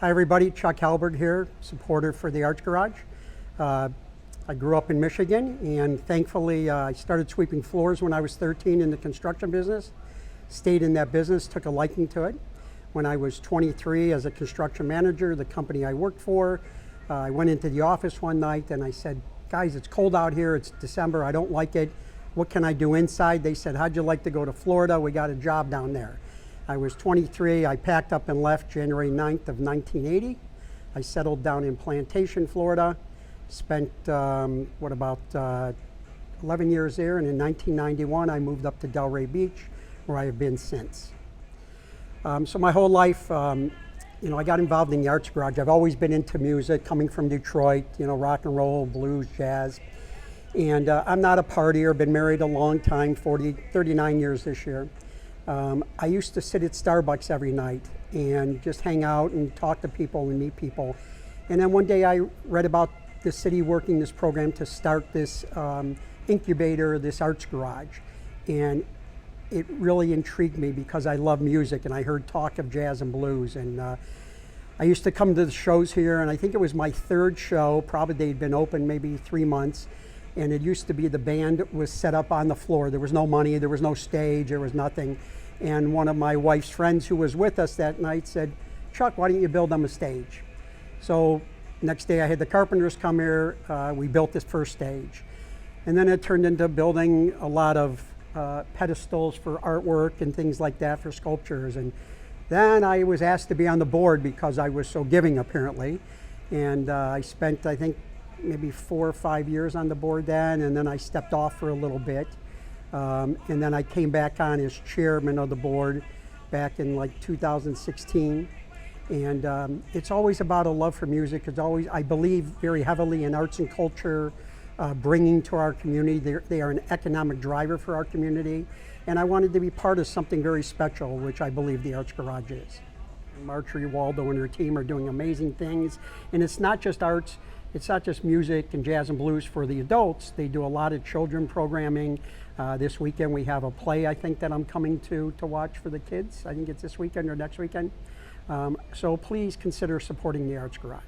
Hi everybody, Chuck Halberg here, supporter for the Arts Garage. I grew up in Michigan, and thankfully I started sweeping floors when I was 13 in the construction business. Stayed in that business, took a liking to it. When I was 23 as a construction manager, the company I worked for, I went into the office one night and I said, guys, it's cold out here, it's December, I don't like it. What can I do inside? They said, how'd you like to go to Florida? We got a job down there. I was 23, I packed up and left January 9th of 1980. I settled down in Plantation, Florida, spent, 11 years there, and in 1991 I moved up to Delray Beach, where I have been since. So my whole life, I got involved in the Arts Garage. I've always been into music, coming from Detroit, rock and roll, blues, jazz. And I'm not a partier, been married a long time, 39 years this year. I used to sit at Starbucks every night and just hang out and talk to people and meet people. And then one day I read about the city working this program to start this incubator, this Arts Garage. And it really intrigued me because I love music and I heard talk of jazz and blues. And I used to come to the shows here, and I think it was my third show, probably they'd been open maybe 3 months. And it used to be the band was set up on the floor. There was no money, there was no stage, there was nothing. And one of my wife's friends who was with us that night said, Chuck, why don't you build them a stage? So next day I had the carpenters come here, we built this first stage. And then it turned into building a lot of pedestals for artwork and things like that for sculptures. And then I was asked to be on the board because I was so giving apparently. And I spent, I think, maybe 4 or 5 years on the board then, and then I stepped off for a little bit. And then I came back on as chairman of the board back in like 2016. And it's always about a love for music. It's always, I believe very heavily in arts and culture, bringing to our community. They are an economic driver for our community. And I wanted to be part of something very special, which I believe the Arts Garage is. Marjorie Waldo and her team are doing amazing things. And it's not just arts, it's not just music and jazz and blues for the adults. They do a lot of children programming. This weekend we have a play, I think, that I'm coming to watch for the kids. I think it's this weekend or next weekend. So please consider supporting the Arts Garage.